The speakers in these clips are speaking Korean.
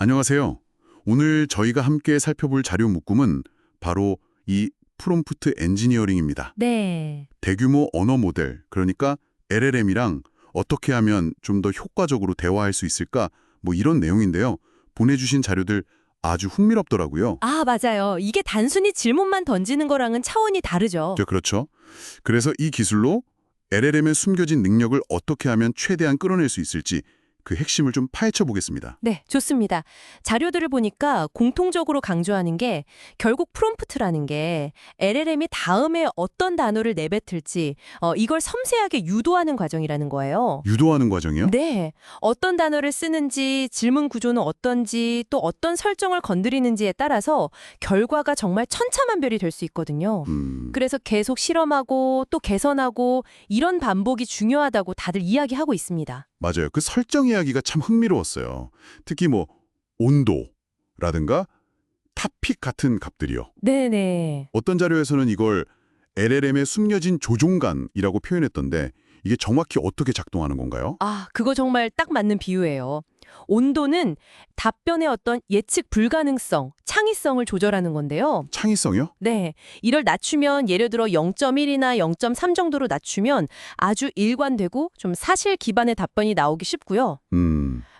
안녕하세요. 오늘 저희가 함께 살펴볼 자료 묶음은 바로 이 프롬프트 엔지니어링입니다. 네. 대규모 언어 모델, 그러니까 LLM이랑 어떻게 하면 좀 더 효과적으로 대화할 수 있을까? 뭐 이런 내용인데요. 보내주신 자료들 아주 흥미롭더라고요. 아, 맞아요. 이게 단순히 질문만 던지는 거랑은 차원이 다르죠. 그렇죠. 그래서 이 기술로 LLM의 숨겨진 능력을 어떻게 하면 최대한 끌어낼 수 있을지 그 핵심을 좀 파헤쳐 보겠습니다. 네, 좋습니다. 자료들을 보니까 공통적으로 강조하는 게 결국 프롬프트라는 게 LLM이 다음에 어떤 단어를 내뱉을지 이걸 섬세하게 유도하는 과정이라는 거예요. 유도하는 과정이요? 네, 어떤 단어를 쓰는지, 질문 구조는 어떤지, 또 어떤 설정을 건드리는지에 따라서 결과가 정말 천차만별이 될 수 있거든요. 그래서 계속 실험하고 또 개선하고 이런 반복이 중요하다고 다들 이야기하고 있습니다. 맞아요. 그 설정 이야기가 참 흥미로웠어요. 특히 뭐 온도라든가 타픽 같은 값들이요. 네네. 어떤 자료에서는 이걸 LLM의 숨겨진 조종간이라고 표현했던데 이게 정확히 어떻게 작동하는 건가요? 아, 그거 정말 딱 맞는 비유예요. 온도는 답변의 어떤 예측 불가능성, 창의성을 조절하는 건데요. 창의성이요? 네, 이를 낮추면 예를 들어 0.1이나 0.3 정도로 낮추면 아주 일관되고 좀 사실 기반의 답변이 나오기 쉽고요.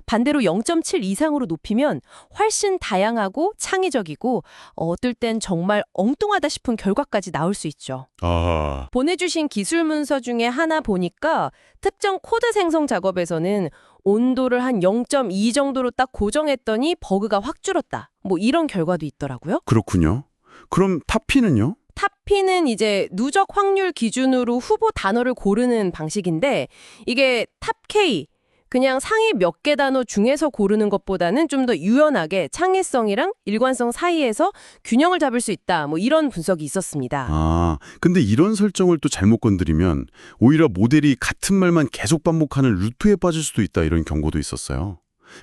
반대로 0.7 이상으로 높이면 훨씬 다양하고 창의적이고 어떨 땐 정말 엉뚱하다 싶은 결과까지 나올 수 있죠. 아, 보내주신 기술 문서 중에 하나 보니까 특정 코드 생성 작업에서는 온도를 한 0.2 정도로 딱 고정했더니 버그가 확 줄었다. 뭐 이런 결과도 있더라고요. 그렇군요. 그럼 타피는요? 탑피는 이제 누적 확률 기준으로 후보 단어를 고르는 방식인데 이게 탑K, 그냥 상위 몇 개 단어 중에서 고르는 것보다는 좀 더 유연하게 창의성이랑 일관성 사이에서 균형을 잡을 수 있다. 뭐 이런 분석이 있었습니다. 아, 근데 이런 설정을 또 잘못 건드리면 오히려 모델이 같은 말만 계속 반복하는 루트에 빠질 수도 있다 이런 경고도 있었어요.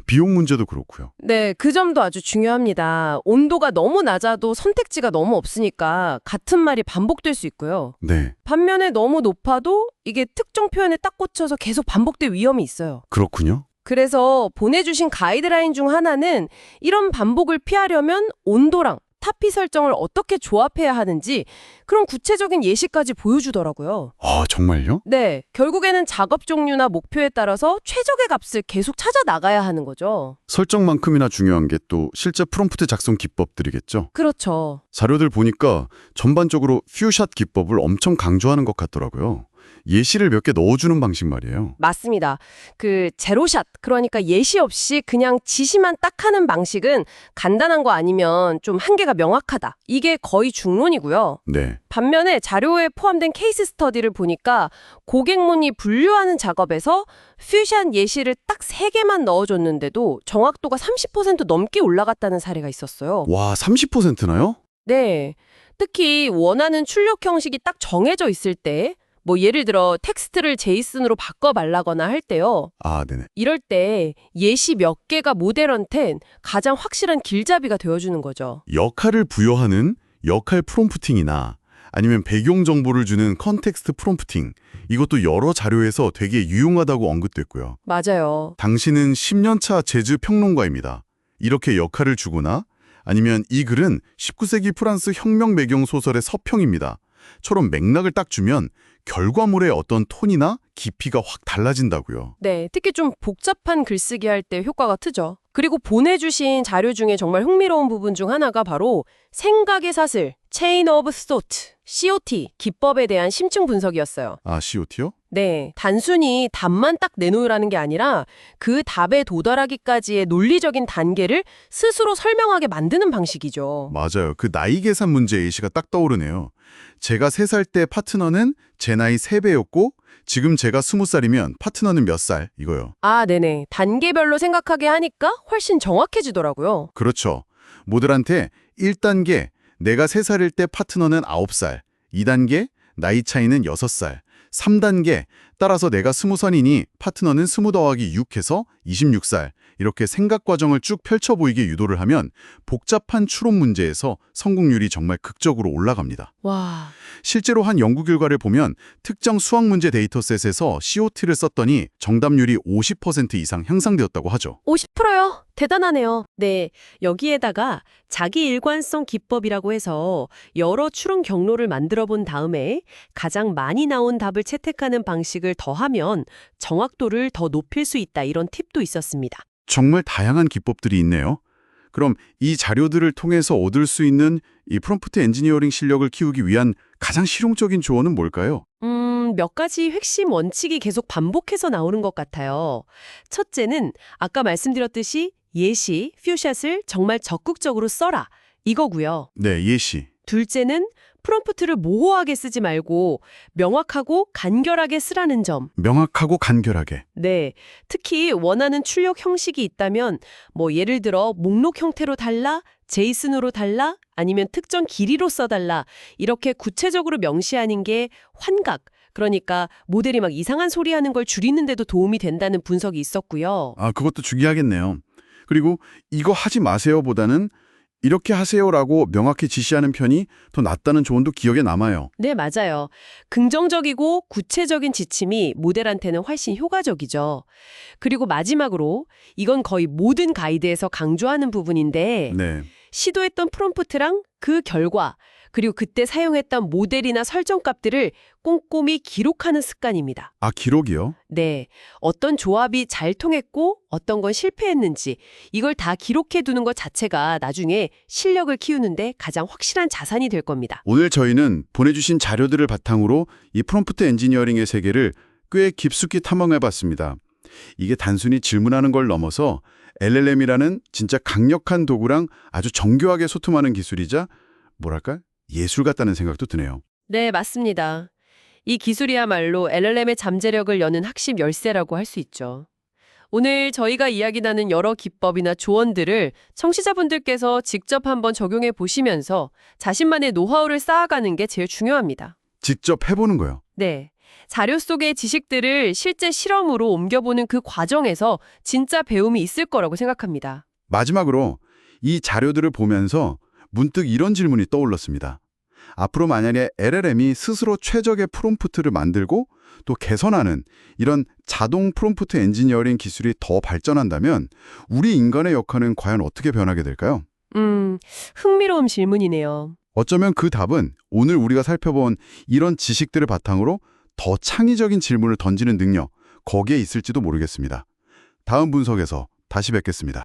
비용 문제도 그렇고요. 네, 그 점도 아주 중요합니다. 온도가 너무 낮아도 선택지가 너무 없으니까 같은 말이 반복될 수 있고요. 네, 반면에 너무 높아도 이게 특정 표현에 딱 꽂혀서 계속 반복될 위험이 있어요. 그렇군요. 그래서 보내주신 가이드라인 중 하나는 이런 반복을 피하려면 온도랑 타피 설정을 어떻게 조합해야 하는지 그런 구체적인 예시까지 보여주더라고요. 아, 정말요? 네, 결국에는 작업 종류나 목표에 따라서 최적의 값을 계속 찾아 나가야 하는 거죠. 설정만큼이나 중요한 게 또 실제 프롬프트 작성 기법들이겠죠. 그렇죠. 자료들 보니까 전반적으로 퓨샷 기법을 엄청 강조하는 것 같더라고요. 예시를 몇 개 넣어주는 방식 말이에요. 맞습니다. 그 제로샷, 그러니까 예시 없이 그냥 지시만 딱 하는 방식은 간단한 거 아니면 좀 한계가 명확하다. 이게 거의 중론이고요. 네. 반면에 자료에 포함된 케이스 스터디를 보니까 고객 문의 분류하는 작업에서 퓨샷 예시를 딱 3개만 넣어줬는데도 정확도가 30% 넘게 올라갔다는 사례가 있었어요. 와, 30%나요? 네. 특히 원하는 출력 형식이 딱 정해져 있을 때 뭐 예를 들어 텍스트를 제이슨으로 바꿔 말라거나 할 때요. 아, 네네. 이럴 때 예시 몇 개가 모델한텐 가장 확실한 길잡이가 되어주는 거죠. 역할을 부여하는 역할 프롬프팅이나 아니면 배경 정보를 주는 컨텍스트 프롬프팅, 이것도 여러 자료에서 되게 유용하다고 언급됐고요. 맞아요. 당신은 10년차 재즈 평론가입니다. 이렇게 역할을 주거나 아니면 이 글은 19세기 프랑스 혁명 배경 소설의 서평입니다. 처럼 맥락을 딱 주면 결과물의 어떤 톤이나 깊이가 확 달라진다고요. 네, 특히 좀 복잡한 글쓰기 할 때 효과가 크죠. 그리고 보내주신 자료 중에 정말 흥미로운 부분 중 하나가 바로 생각의 사슬, Chain of Thought, COT, 기법에 대한 심층 분석이었어요. 아, COT요? 네, 단순히 답만 딱 내놓으라는 게 아니라 그 답에 도달하기까지의 논리적인 단계를 스스로 설명하게 만드는 방식이죠. 맞아요. 그 나이 계산 문제 예시가 딱 떠오르네요. 제가 3살 때 파트너는 제 나이 3배였고 지금 제가 20살이면 파트너는 몇 살? 이거요. 아, 네네. 단계별로 생각하게 하니까 훨씬 정확해지더라고요. 그렇죠. 모델한테 1단계 내가 3살일 때 파트너는 9살, 2단계 나이 차이는 6살, 3단계 따라서 내가 20살이니 파트너는 20 더하기 6 해서 26살 이렇게 생각 과정을 쭉 펼쳐 보이게 유도를 하면 복잡한 추론 문제에서 성공률이 정말 극적으로 올라갑니다. 와, 실제로 한 연구 결과를 보면 특정 수학 문제 데이터셋에서 COT를 썼더니 정답률이 50% 이상 향상되었다고 하죠. 50%요? 대단하네요. 네, 여기에다가 자기 일관성 기법이라고 해서 여러 추론 경로를 만들어 본 다음에 가장 많이 나온 답을 채택하는 방식을 더하면 정확도를 더 높일 수 있다, 이런 팁도 있었습니다. 정말 다양한 기법들이 있네요. 그럼 이 자료들을 통해서 얻을 수 있는 이 프롬프트 엔지니어링 실력을 키우기 위한 가장 실용적인 조언은 뭘까요? 몇 가지 핵심 원칙이 계속 반복해서 나오는 것 같아요. 첫째는 아까 말씀드렸듯이 예시, 퓨샷을 정말 적극적으로 써라, 이거고요. 네, 예시. 둘째는 프롬프트를 모호하게 쓰지 말고 명확하고 간결하게 쓰라는 점. 명확하고 간결하게. 네, 특히 원하는 출력 형식이 있다면 예를 들어 목록 형태로 달라, 제이슨으로 달라, 아니면 특정 길이로 써달라, 이렇게 구체적으로 명시하는 게 환각, 그러니까 모델이 막 이상한 소리 하는 걸 줄이는 데도 도움이 된다는 분석이 있었고요. 아, 그것도 중요하겠네요. 그리고 이거 하지 마세요보다는 이렇게 하세요라고 명확히 지시하는 편이 더 낫다는 조언도 기억에 남아요. 네, 맞아요. 긍정적이고 구체적인 지침이 모델한테는 훨씬 효과적이죠. 그리고 마지막으로 이건 거의 모든 가이드에서 강조하는 부분인데 네. 시도했던 프롬프트랑 그 결과, 그리고 그때 사용했던 모델이나 설정값들을 꼼꼼히 기록하는 습관입니다. 아, 기록이요? 네, 어떤 조합이 잘 통했고 어떤 건 실패했는지 이걸 다 기록해 두는 것 자체가 나중에 실력을 키우는데 가장 확실한 자산이 될 겁니다. 오늘 저희는 보내주신 자료들을 바탕으로 이 프롬프트 엔지니어링의 세계를 꽤 깊숙이 탐험해봤습니다. 이게 단순히 질문하는 걸 넘어서 LLM이라는 진짜 강력한 도구랑 아주 정교하게 소통하는 기술이자 뭐랄까? 예술 같다는 생각도 드네요. 네, 맞습니다. 이 기술이야말로 LLM의 잠재력을 여는 핵심 열쇠라고 할 수 있죠. 오늘 저희가 이야기 나눈 여러 기법이나 조언들을 청취자분들께서 직접 한번 적용해 보시면서 자신만의 노하우를 쌓아가는 게 제일 중요합니다. 직접 해보는 거요. 네. 자료 속의 지식들을 실제 실험으로 옮겨보는 그 과정에서 진짜 배움이 있을 거라고 생각합니다. 마지막으로 이 자료들을 보면서 문득 이런 질문이 떠올랐습니다. 앞으로 만약에 LLM이 스스로 최적의 프롬프트를 만들고 또 개선하는 이런 자동 프롬프트 엔지니어링 기술이 더 발전한다면 우리 인간의 역할은 과연 어떻게 변하게 될까요? 흥미로운 질문이네요. 어쩌면 그 답은 오늘 우리가 살펴본 이런 지식들을 바탕으로 더 창의적인 질문을 던지는 능력, 거기에 있을지도 모르겠습니다. 다음 분석에서 다시 뵙겠습니다.